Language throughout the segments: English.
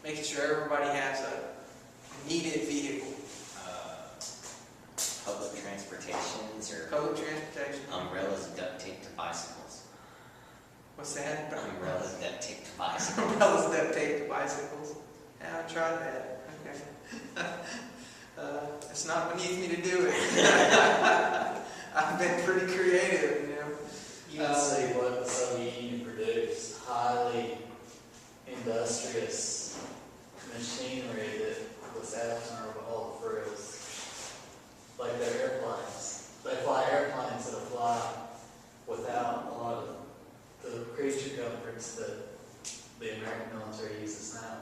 making sure everybody has a needed vehicle. Public transportations or Public transportation. umbrellas duct taped to bicycles. What's that? Umbrellas duct taped to bicycles. Umbrellas duct taped to bicycles. I haven't tried that. Okay. It's not beneath me to do it. I've been pretty creative, you know. You can see what the Soviet Union produced. Highly industrious machinery that was admirable all through. Like their airplanes. They fly airplanes that fly without a lot of the creature comforts that the American military uses now.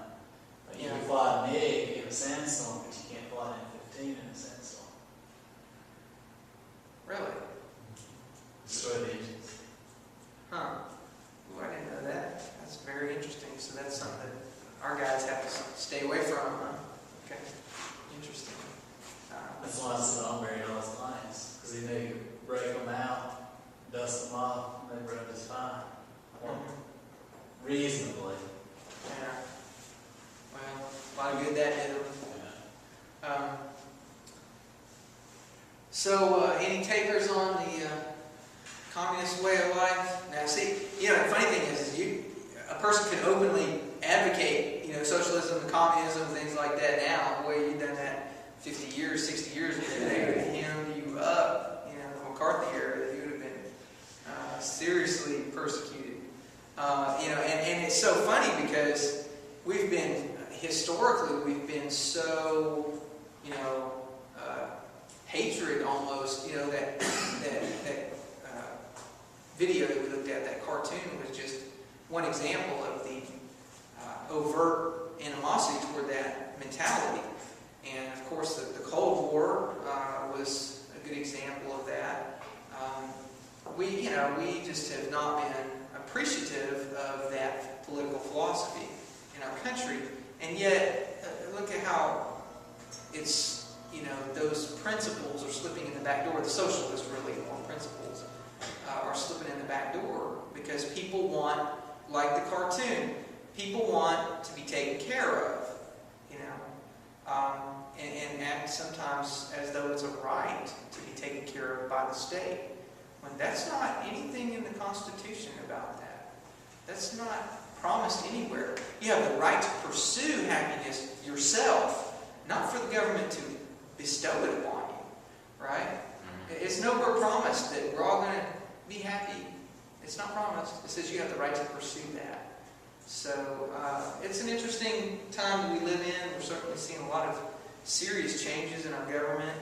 Like you can fly a MiG in a sandstorm, but you can't fly an F-15 in a sandstorm. Really? Destroy the engines. Huh. Well, I didn't know that. That's very interesting. So that's something that our guys have to stay away from, huh? Okay. Interesting. That's why I said I'm burying all his planes. Because he knew you could break them out, dust them off, and they run just fine. Well, reasonably. Yeah. Well, a lot of good that did them. Yeah. So, any takers on the communist way of life? Now, see, you know, the funny thing is a person can openly advocate, you know, socialism and communism and things like that now. Boy, you've done that 50 years, 60 years ago. They would have hemmed you up, you know, the McCarthy era. You would have been seriously persecuted. You know, and it's so funny because historically, we've been so, you know, hatred almost, you know, that video that we looked at, that cartoon, was just one example of the overt animosity toward that mentality. And of course, the Cold War was a good example of that. We just have not been appreciative of that political philosophy in our country, and yet look at how it's, you know, those principles are slipping in the back door. The socialist really more principles are slipping in the back door because people want, like the cartoon, people want to be taken care of, you know, and act sometimes as though it's a right to be taken care of by the state, when that's not anything in the Constitution about that. That's not promised anywhere. You have the right to pursue happiness yourself, not for the government to bestow it upon you, right? It's nowhere promised that we're all going to be happy. It's not promised. It says you have the right to pursue that. So it's an interesting time that we live in. We're certainly seeing a lot of serious changes in our government.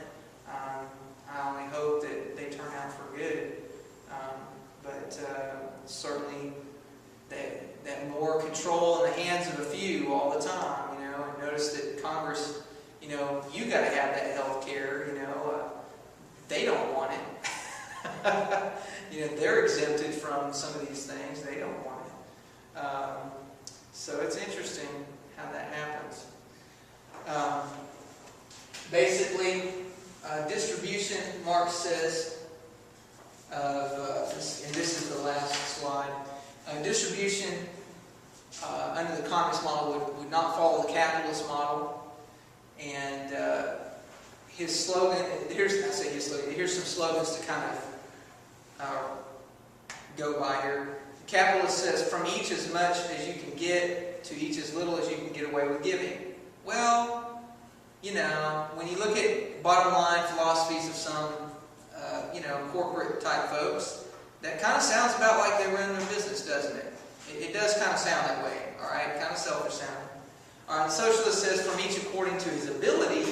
I only hope that they turn out for good. But certainly that more control in the hands of a few all the time, you know, and notice that Congress, you know, you got to have that health care, you know, they don't want it. You know, they're exempted from some of these things. They don't want it. So it's interesting how that happens. Basically, distribution, Marx says, and this is the last slide, distribution under the communist model would not follow the capitalist model. And his slogan, here's some slogans to kind of go by here. The capitalist says, from each as much as you can get, to each as little as you can get away with giving. Well, you know, when you look at bottom line philosophies of some, you know, corporate type folks, that kind of sounds about like they run their business, doesn't it? It does kind of sound that way, all right? Kind of selfish sounding. All right, the socialist says, from each according to his ability,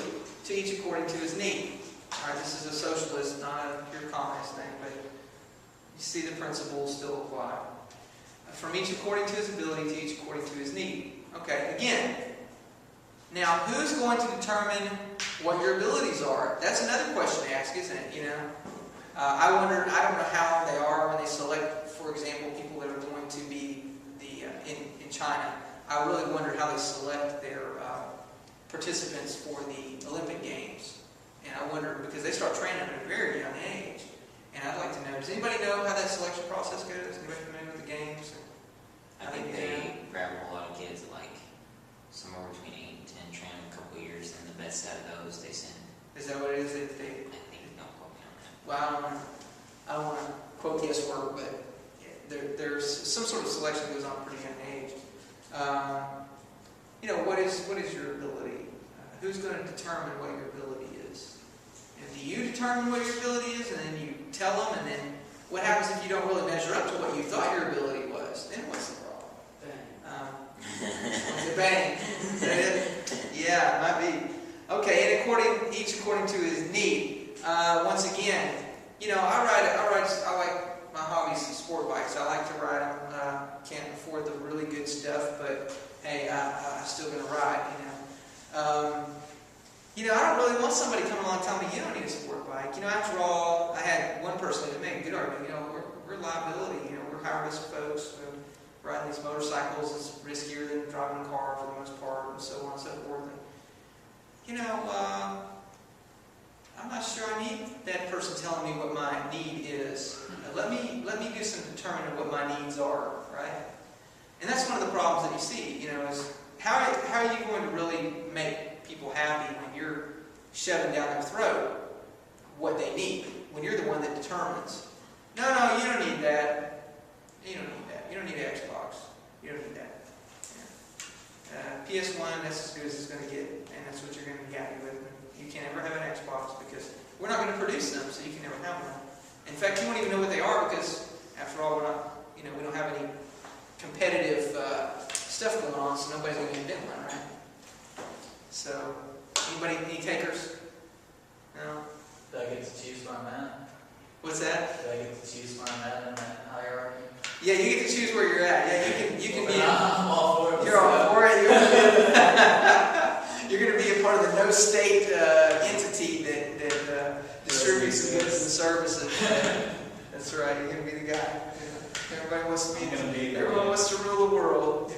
to each according to his need. All right, this is a socialist, not a pure communist thing, but you see the principles still apply. From each according to his ability, to each according to his need. Okay, again, now who's going to determine what your abilities are? That's another question to ask, isn't it? You know, I don't know how they are when they select, for example, people that are going to be in China. I really wonder how they select their participants for the Olympic Games. And I wonder, because they start training at a very young age. And I'd like to know, does anybody know how that selection process goes? Anybody familiar with the games? I think they grab a lot of kids at like somewhere is your ability? Who's going to determine what your ability is? And do you determine what your ability is, and then you tell them, and then what happens if you don't really measure up to what you thought your ability was? Then what's the problem? Bang. Is that it? Yeah, it might be. Okay, and each according to his need. Once again, I like my hobbies and sport bikes. I like to ride them. Can't afford the really good stuff, but hey, I'm still going to ride, I don't really want somebody coming along telling me, you don't need a sport bike. After all, I had one person that made a good argument. We're liability. We're high-risk folks. Riding these motorcycles is riskier than driving a car for the most part, and so on and so forth. And, I'm not sure I need that person telling me what my need is. Let me do some determining what my needs are, right? And that's one of the problems that you see, is how are you going to really make people happy when you're shoving down their throat what they need, when you're the one that determines, no, you don't need that. You don't need that. You don't need an Xbox. You don't need that. Yeah. PS1, that's as good as it's going to get, and that's what you're going to be happy with. You can't ever have an Xbox because we're not going to produce them, so you can never have one. In fact, you won't even know what they are because, after all, we're not, we don't have any competitive stuff going on, so nobody's going to invent one, right? So, any takers? No? Do I get to choose where I'm at? What's that? Do I get to choose where I'm at in that hierarchy? Yeah, you get to choose where you're at. Yeah, you can be. I'm all for it. You're all for it. You're going to be a part of the no state entity that distributes the goods and services. That's right. You're going to be the guy. Everybody wants to be. Everyone wants to rule the world.